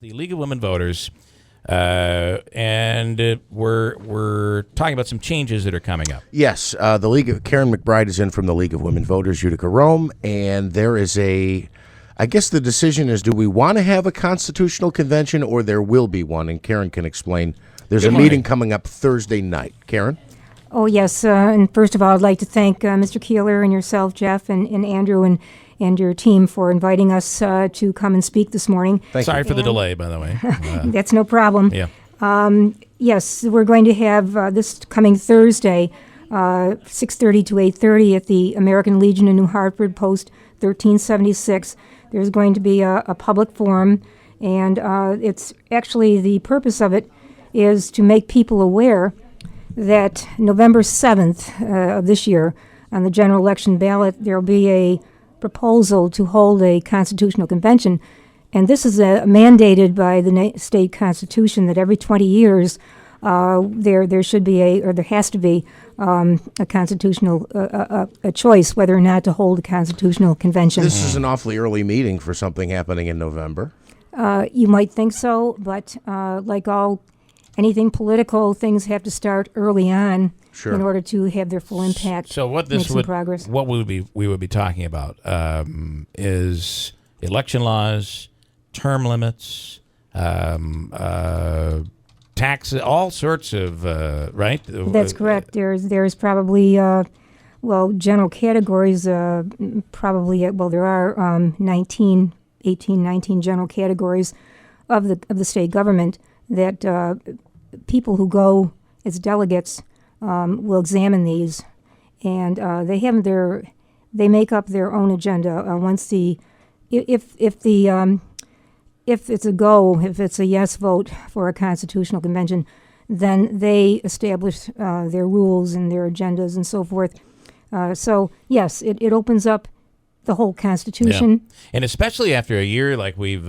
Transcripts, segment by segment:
the League of Women Voters, and we're talking about some changes that are coming up. Yes, the League of Karen McBride is in from the League of Women Voters, Utica, Rome, and there is I guess the decision is, do we want to have a constitutional convention, or there will be one? And Karen can explain. There's a meeting coming up Thursday night. Karen? Oh, yes, and first of all, I'd like to thank Mr. Keeler and yourself, Jeff, and Andrew, and your team for inviting us to come and speak this morning. Sorry for the delay, by the way. That's no problem. Yeah. Yes, we're going to have this coming Thursday, 6:30 to 8:30 at the American Legion in New Hartford, Post 1376. There's going to be a public forum, and it's actually the purpose of it is to make people aware that November 7th of this year, on the general election ballot, there will be a proposal to hold a constitutional convention, and this is mandated by the state constitution that every 20 years there should be there has to be a constitutional a choice whether or not to hold a constitutional convention. This is an awfully early meeting for something happening in November. You might think so, but like anything political, things have to start early on. Sure. In order to have their full impact. So what we would be talking about is election laws, term limits, taxes, all sorts of right. That's correct. There's probably general categories. Probably there are 19 general categories of the state government that people who go as delegates will examine these, and they make up their own agenda. Once if it's a yes vote for a constitutional convention, then they establish their rules and their agendas and so forth. So yes, it opens up the whole Constitution. Yeah. And especially after a year like we've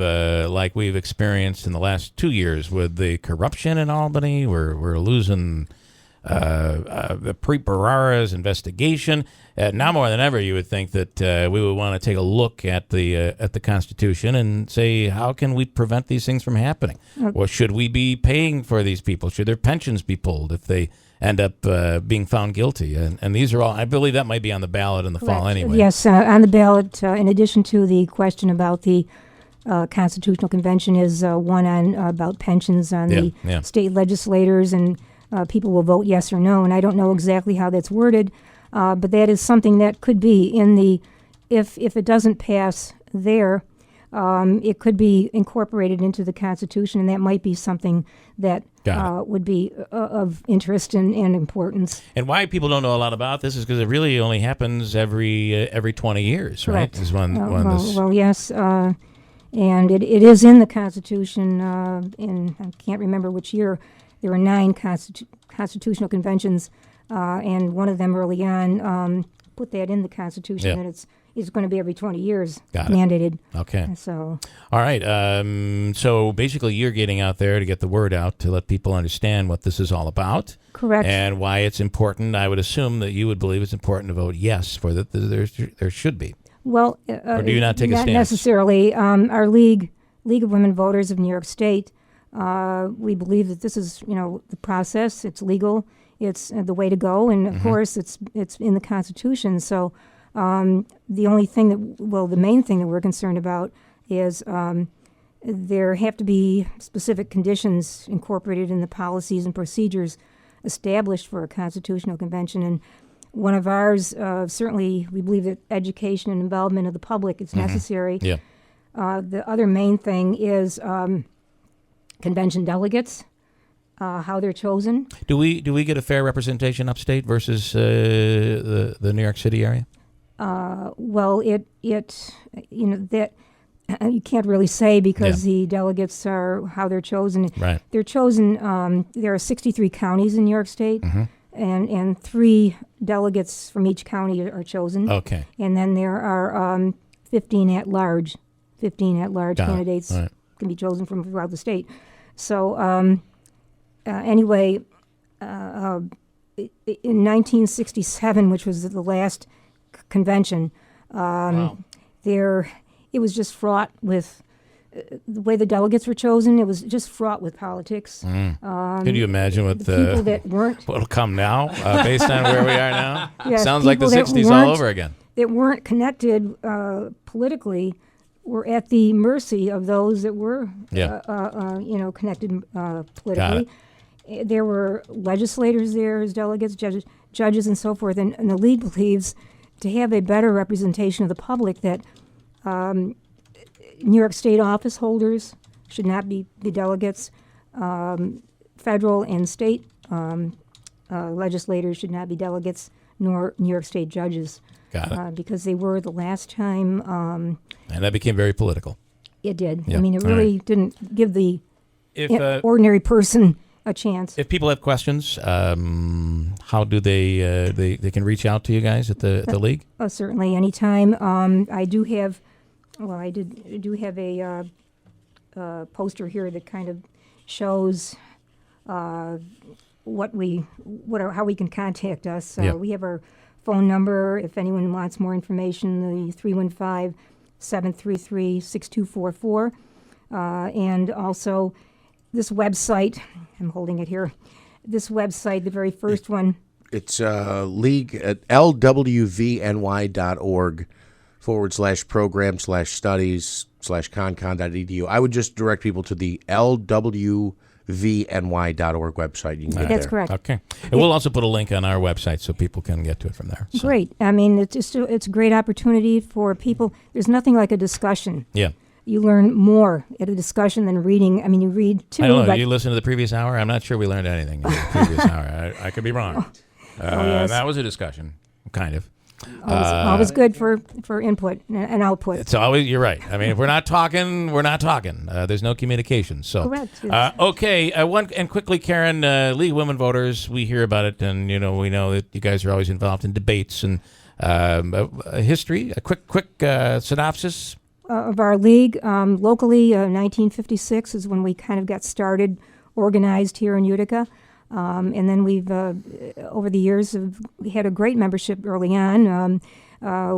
experienced in the last 2 years with the corruption in Albany, we're losing the Pre-Barrera's investigation. Now more than ever, you would think that we would want to take a look at the Constitution and say, how can we prevent these things from happening? Or should we be paying for these people? Should their pensions be pulled if they end up being found guilty? And these are all, I believe that might be on the ballot in the fall anyway. Yes, on the ballot, in addition to the question about the Constitutional Convention, is one on about pensions on the state legislators, and people will vote yes or no. And I don't know exactly how that's worded, but that is something that could be in the, if it doesn't pass there, it could be incorporated into the Constitution, and that might be something that would be of interest and importance. And why people don't know a lot about this is because it really only happens every 20 years, Correct. Right? Is when well, yes, and it is in the Constitution. In I can't remember which year. There were 9 constitutional conventions, and one of them early on put that in the Constitution, and it's going to be every 20 years mandated. Okay. So. All right. So basically you're getting out there to get the word out to let people understand what this is all about. Correct. And why it's important. I would assume that you would believe it's important to vote yes for that. There should be. Well, or do you not take a stance? Not necessarily. Our League of Women Voters of New York State, we believe that this is, the process. It's legal. It's the way to go. And of course, it's in the Constitution. So the only thing the main thing that we're concerned about is there have to be specific conditions incorporated in the policies and procedures established for a constitutional convention. And one of ours, certainly, we believe that education and involvement of the public is necessary. Yeah. The other main thing is convention delegates, how they're chosen. Do we get a fair representation upstate versus the New York City area? Well, that you can't really say because the delegates are how they're chosen. Right. They're chosen. There are 63 counties in New York State, and 3 delegates from each county are chosen. Okay. And then there are 15 at large candidates can be chosen from throughout the state. So anyway, in 1967, which was the last convention, it was just fraught with the way the delegates were chosen, it was just fraught with politics. Can you imagine what The people that weren't what'll come now based on where we are now? Yes, Sounds like the people that 60s all weren't- over again. that weren't connected politically were at the mercy of those that were, Yeah. connected politically. There were legislators there as delegates, judges, and so forth. And the league believes to have a better representation of the public that New York State office holders should not be the delegates. Federal and state legislators should not be delegates, nor New York State judges. Got it. Because they were the last time And that became very political. it did. Yeah. I mean, it All really didn't give the If ordinary person a chance. if people have questions, how do they can reach out to you guys at the league? Certainly, anytime. I do have, I do have a poster here that kind of shows how we can contact us. Yeah. We have our phone number if anyone wants more information, the 315-733-6244. And also this website, I'm holding it here, this website, the very first one. It's league at lwvny.org/program/studies/concon.edu. I would just direct people to the lwvny.org website. You can get That's there. correct. Okay. And we'll also put a link on our website so people can get to it from there. So, Great. I mean, it's a great opportunity for people. There's nothing like a discussion. Yeah. You learn more at a discussion than reading. I mean, you read too. I don't know. but Did you listen to the previous hour? I'm not sure we learned anything in the previous hour. I could be wrong. yes. That was a discussion, kind of. always good for input and output. It's always, you're right. I mean, if we're not talking, we're not talking. There's no communication. So, Correct, yes. Okay. And quickly, Karen, League of Women Voters, we hear about it, and we know that you guys are always involved in debates and a history. A quick synopsis. Of our league, locally, 1956 is when we kind of got started, organized here in Utica. And then we've, over the years, we had a great membership early on.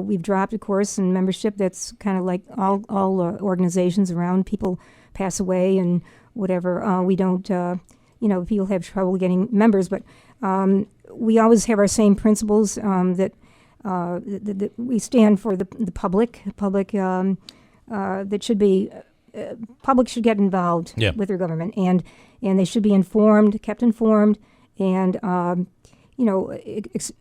We've dropped, of course, in membership. That's kind of like all organizations around. People pass away and whatever. We don't, people have trouble getting members, but we always have our same principles that we stand for the public. That should be public should get involved with their government, and they should be kept informed, and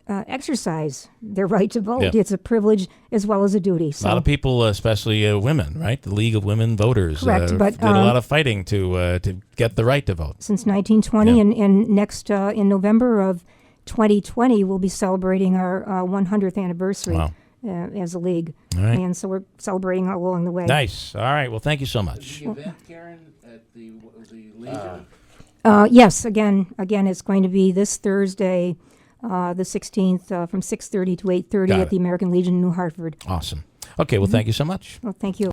exercise their right to vote. Yeah. It's a privilege as well as a duty. So. A lot of people, especially women, right? The League of Women Voters Correct, but, did a lot of fighting to get the right to vote. Since 1920, Yeah. and next in November of 2020, we'll be celebrating our 100th anniversary. Wow. As a league, All right. and so we're celebrating all along the way. Nice. All right. Well, thank you so much. The event, Karen, at the Legion? Yes, again, it's going to be this Thursday, the 16th, from 6:30 to 8:30 Got at it. the American Legion, New Hartford. Awesome. Okay. Well, thank you so much. Well, thank you.